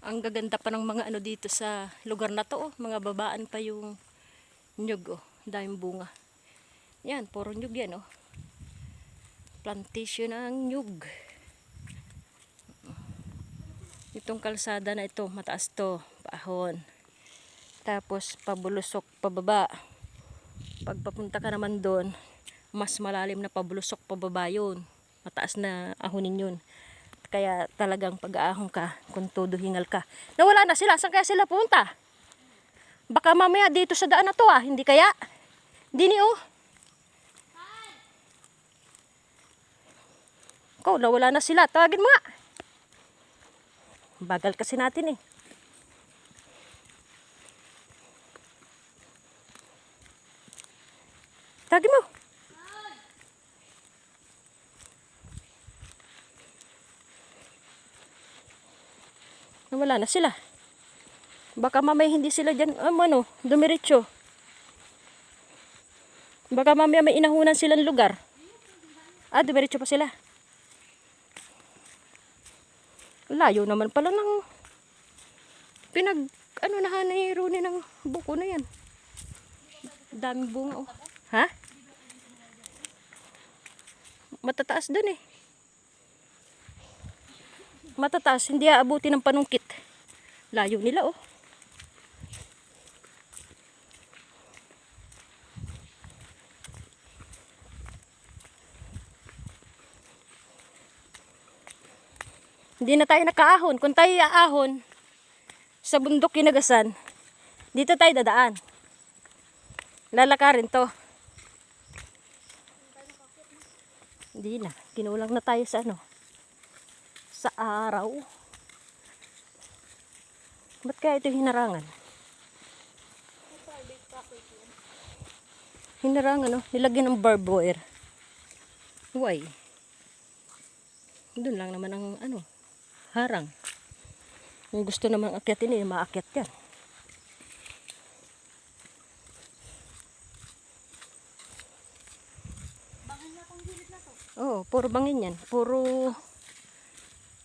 Ang gaganda pa ng mga ano dito sa lugar na to, oh. Mga babaan pa yung nyug, oh. Daming bunga. Yan, puro nyug yan, oh. Plantation ng nyug. Itong kalsada na ito, mataas to, paahon. Tapos pabulusok pababa. Pag papunta ka naman doon, mas malalim na pabulusok pababa yun. Mataas na ahonin yun. Kaya talagang pag-aahon ka, kung todo hingal ka. Nawala na sila, saan kaya sila punta? Baka mamaya dito sa daan na to hindi kaya? Dini oh. Ikaw, nawala na sila, tawagin mo nga. Bagal kasi natin eh. Tawagin mo. Wala na sila. Baka mamaya hindi sila dyan, dumiretso. Baka mamaya may inahunan silang lugar. Dumiretso pa sila. Layo naman pala ng nahan ni Rooney ng buko na yan. Daming bunga oh. Ha? Matataas dun eh. Matataas, hindi aabuti ng panungkit. Layo nila oh. Hindi na tayo nakaahon. Kung tayo aahon sa bundok Kinagasan, dito tayo dadaan. Lalakarin to. Hindi na. Kinulang na tayo sa sa araw. Ba't kaya ito hinarangan? Hinarangan nilagyan ng barbed wire. Why? Doon lang naman ang harang. Kung gusto naman akyatin maakyat yan. Bangin na tong gilid na to. Oh, puro bangin yan. Puro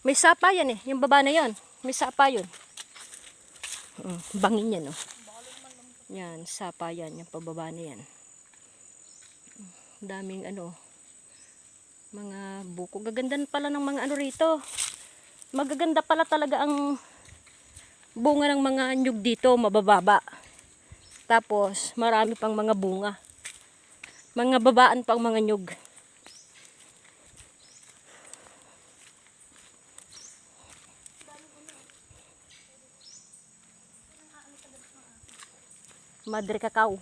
may sapa yan eh. Yung baba na yan. May sapa yun. Bangin yan oh. Yan, sapa yan. Yung pababa na yan. Daming mga buko. Gaganda pala ng mga rito. Magaganda pala talaga ang bunga ng mga nyug dito, mabababa. Tapos marami pang mga bunga. Mga babaan pang mga nyug. Madre cacao.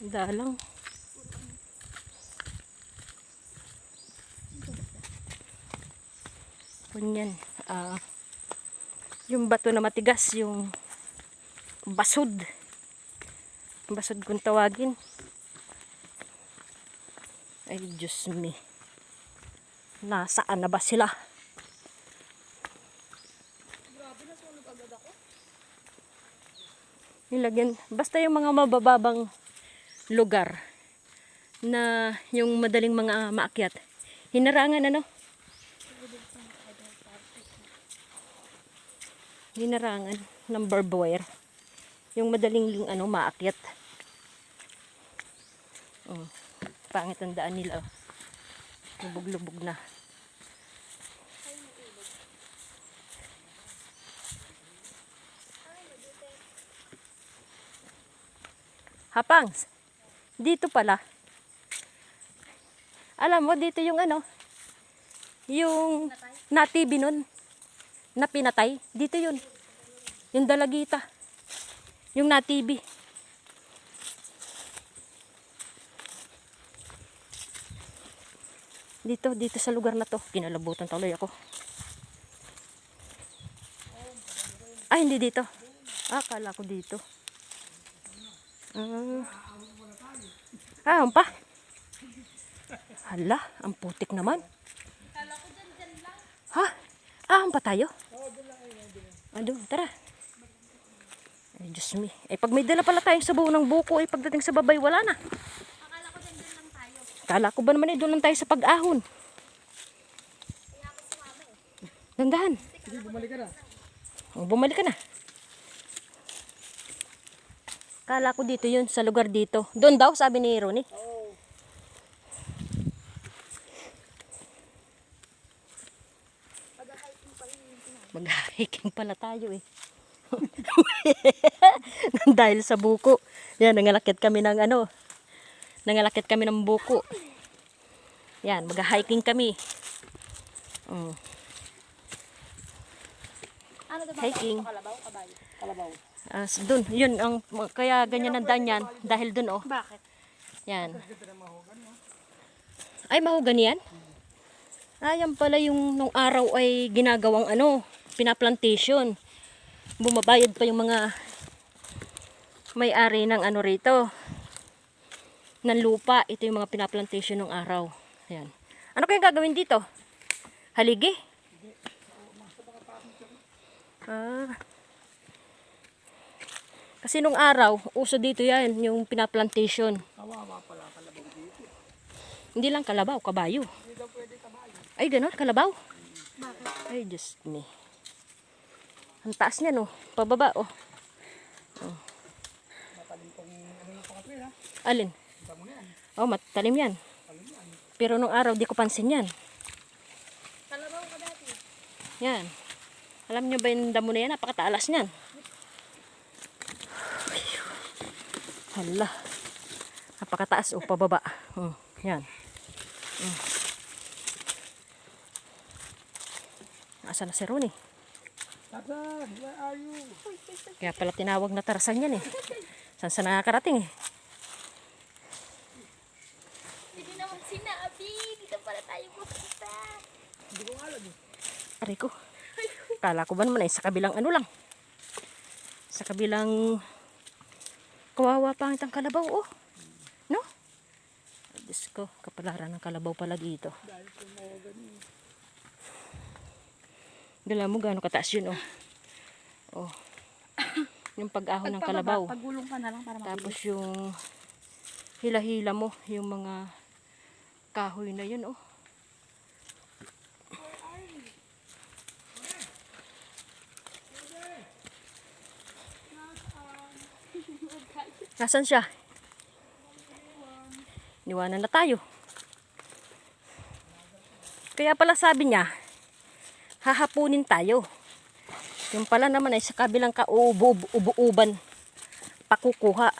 Dalang. Kunyan. Yung bato na matigas, yung basod. Basod kung tawagin. Ay, Diyos me. Nasaan na ba sila? Grabe na sunog agad ako. Nilagyan. Basta yung mga mabababang lugar na yung madaling mga maakyat. Hinarangan hinarangan ng barbed wire. Yung madaling maakyat. Pangit ang daan nila. Lubog-lubog na. Hapangs. Dito pala. Alam mo, dito yung yung natibi nun, na pinatay. Dito yun. Yung dalagita. Yung natibi. Dito sa lugar na to. Kinalabutan tuloy ako. Hindi dito. Akala ko dito. Pa? Hala, ang putik naman. Kala ko dyan lang. Ha? Pa tayo? Oo, doon lang. Doon, tara. Ay, Diyos me. Eh, pag may dala pala tayong sabaw ng buko, eh, pagdating sa babay, wala na. Akala ko dyan lang tayo. Kala ko ba naman eh, doon lang tayo sa pag-ahon. Kaya ako sumama eh. Dandahan. Sige, bumalik ka na. Oh, bumalik ka na. Kala ko dito yun, sa lugar dito. Doon daw, sabi ni Ronnie. Oo. Mag-hiking pala tayo eh. Dahil sa buko. Yan, nangalakit kami ng ano. Nangalakit kami ng buko. Yan, mag-hiking kami. Mm. Ano to ba? Hiking. Kalabaw, kabayo. Kalabaw. Dun, yun, kaya ganyan ang daan yan. Dahil dun oh. Bakit? Yan. Ay, mahogany yan? Ah, yan pala yung nung araw ay ginagawang ano, pinaplantation. Bumabayad pa yung mga may-ari ng ano rito, ng lupa. Ito yung mga pinaplantation nung araw. Yan. Ano kayang gagawin dito? Haligi? Ah. Kasi nung araw, uso dito yan, yung pinaplantation. Kawawa pala kalabaw dito. Hindi lang kalabaw, kabayo. Hindi daw pwede kabayo. Ay, ganon, kalabaw. Bakit? Ay, Diyos me. Ang taas niya, no? Pababa, oh. Matalim tong ano ng pangatlo ha. Alin? Damo yan. Oh, matalim yan. Talim yan. Pero nung araw, di ko pansin yan. Kalabaw ka dati. Yan. Alam nyo ba yung damo na yan? Napakatalas niyan. Hala. Napakataas, oh, pababa. Yan. Asa na si Ronnie? Tarzan, where are you? Kaya pala tinawag na Tarzan yan eh. Saan sa nakakarating eh? Hindi naman sinabi. Dito pala tayo pupunta. Hindi ko alam eh. Aray ko. Kala ko ba naman ay sa kabilang ano lang. Sa kabilang kawawa pangit ang kalabaw, oh. No? Ay, Diyos ko, kapalaran ng kalabaw pala dito. Dahil sa mga ganun. Dala mo gaano kataas yun, oh. Oh. Yung pag-ahon ng kalabaw. Pagulong ka na lang para Tapos yung hila-hila mo, yung mga kahoy na yun, oh. Nasaan siya? Niwanan na tayo. Kaya pala sabi niya, hahapunin tayo. Yung pala naman ay sa kabilang kauuban pakukuha.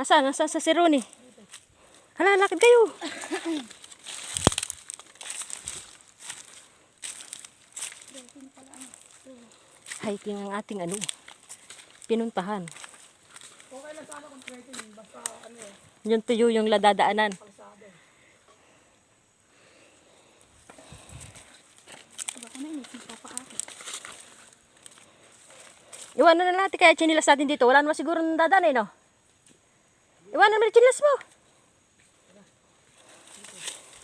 Nasaan sa si Ronnie? Hala, lakad kayo. Hiking ang ating ano, pinuntahan. Okay lang sana kung trekking. Basta ano eh. Yung tuyo yung ladadaanan. Kalsada eh. Baka naisip pa ako. Iwanan na natin kaya chinilas natin dito. Wala naman siguro nang dadaan eh, no? Iwanan mo yung chinilas mo.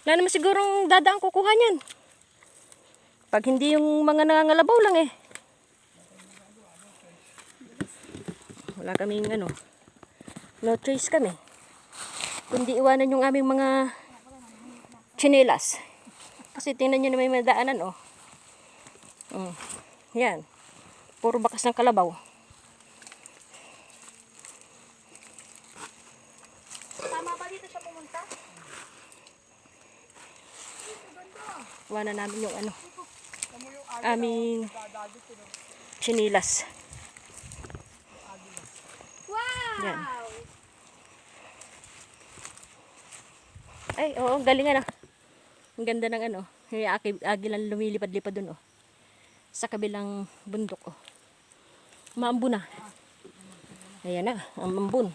Wala naman sigurong dadaan kukuha niyan. Pag hindi yung mga nangangalabaw lang eh. Wala kaming ano. No choice kami. Kundi iwanan yung aming mga chinelas. Kasi tingnan nyo na may madaanan, oh. Yan. Puro bakas ng kalabaw. Tama ba dito siya pumunta? Iwanan namin yung ano. Aming chinelas. Wow! Yan. Ay, oo, galingan ah. Ang ganda ng ano. Yung agilan lumilipad-lipad dun, oh. Sa kabilang bundok, oh. Maambun na. Ayan na, ang mambun.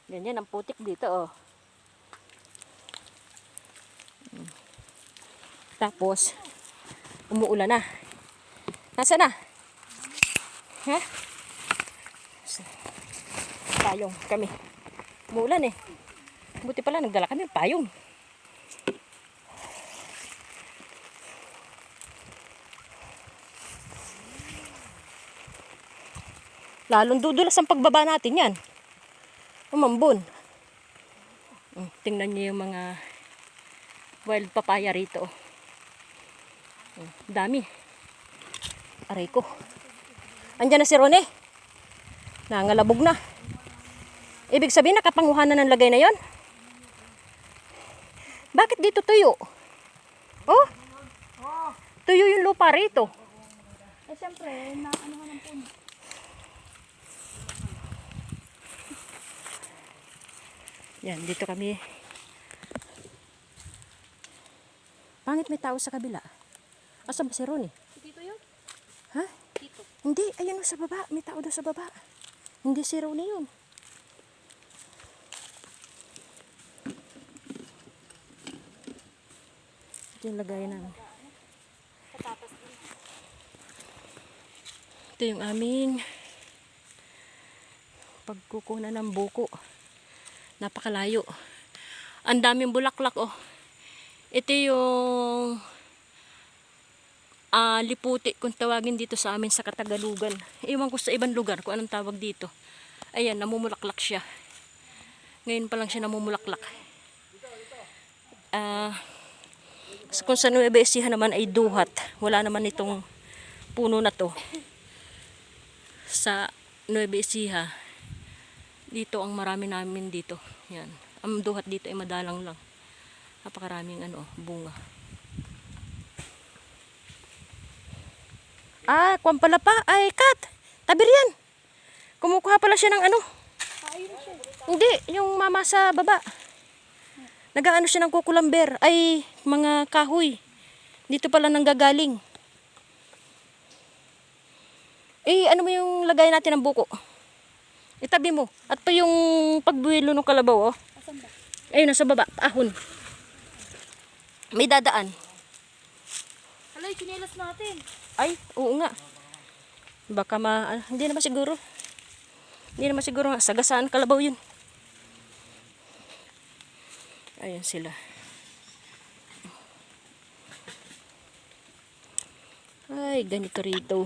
Ganyan, ang putik dito, oh. Tapos, umuulan na. Nasaan na? Ha? Payong kami. Muulan eh. Buti pala nagdala kami ng payong. Lalong dudulas ang pagbaba natin yan. Umambon. Tingnan niyo yung mga wild papaya rito. Dami. Aray ko. Andyan na si Rone. Nangalabog na. Ibig sabihin nakapanguhanan ng lagay na yon. Bakit dito tuyo? Oh? Tuyo yung lupa rito. Eh, syempre, na ano ka ng puno. Yan, dito kami. Pangit may tao sa kabila. Asan ba si Rone? Dito yun? Ha? Dito. Hindi, ayun sa baba. May tao doon sa baba. Hindi si Rone yun. Ito yung lagayan namin. Patatas din. Ito yung aming pagkukunan ng buko. Napakalayo. Ang daming bulaklak oh. Ito yung liputi kung tawagin dito sa amin sa Katagalugan. Iwan ko sa ibang lugar kung anong tawag dito. Ayan, namumulaklak siya. Ngayon pa lang siya namumulaklak. Kung sa Nueva Ecija naman ay duhat. Wala naman itong puno na to. Sa Nueva Ecija, dito ang marami namin dito. Yan. Ang duhat dito ay madalang lang. Napakaraming bunga. Kwan pala pa. Ay, Kat. Tabir yan. Kumukuha pala siya ng Ayun siya. Hindi, yung mama sa baba. Nagaano siya ng kukulamber. Ay, mga kahoy. Dito pala nanggagaling. Ano mo yung lagay natin ng buko? Itabi mo. At pa yung pagbuwilo ng kalabaw, oh. Asan ba? Ayun, nasa baba. Ahon. May dadaan. Hala, yung chinelas natin. Ay, oo nga. Baka hindi naman siguro. Hindi naman siguro nga. Sagasaan kalabaw yun. Ayan sila. Ay, ganito rito.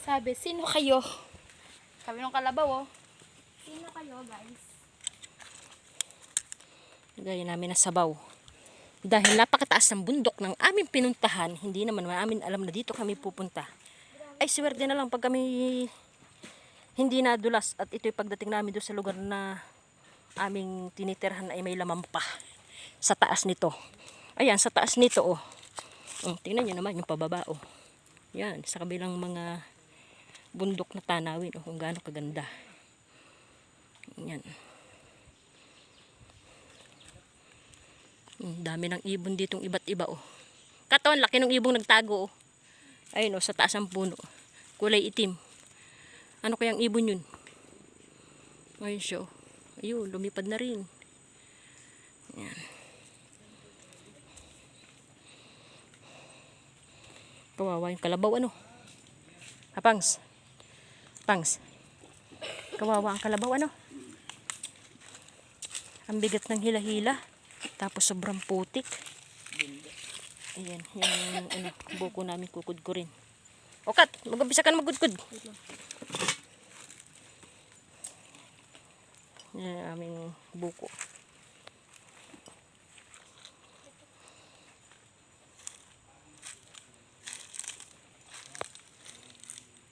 Sabi, sino kayo? Sabi ng kalabaw, oh. Sino kayo, guys? Gaya namin na sabaw. Dahil napakataas ng bundok ng aming pinuntahan, hindi naman namin alam na dito kami pupunta. Ay, swerte na lang pag kami hindi nadulas at ito'y pagdating namin doon sa lugar na aming tinitirhan ay may laman pa sa taas nito. Ayan, sa taas nito, oh. Tingnan nyo naman yung pababa, oh. Yan, sa kabilang mga bundok na tanawin, oh, kung gaano kaganda. Yan. Dami ng ibon ditong iba't iba, oh. Katawan, laki ng ibong nagtago, oh. Ayun, oh, sa taas ng puno. Kulay itim. Ano kayang ibon yun? Ayun siya, oh. Ayun, lumipad na rin. Yan. Kawawa yung kalabaw, ano? Pangs. Pangs. Kawawa ang kalabaw, ano? Ang bigat ng hila-hila. Tapos sobrang putik. Ayan, yung buko namin kukudkurin. O Kat, mag-umpisa ka na magkudkud. Yan ang aming buko.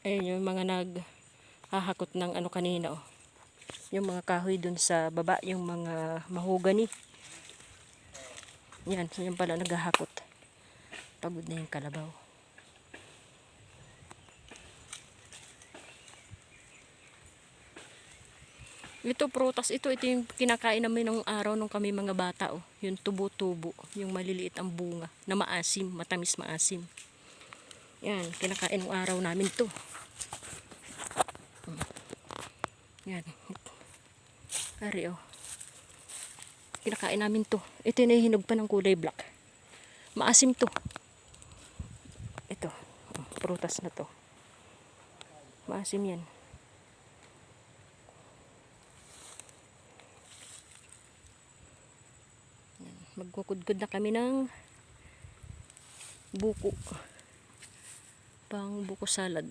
Ayun yung mga naghahakot ng kanina, oh. Yung mga kahoy dun sa baba, yung mga mahogani. Yan, so yung pala naghahakot. Pagod na yung kalabaw. Ito prutas, ito yung kinakain namin nung araw nung kami mga bata, oh. Yung tubo-tubo, yung maliliit ang bunga na maasim, matamis maasim. Yan, kinakain nung araw namin to. Yan. Ari, oh. Kinakain namin to. Ito yung hinog pa ng kulay black. Maasim to. prutas na to. Maasim yan. Magkukudkod na kami ng buko. Pang buko salad.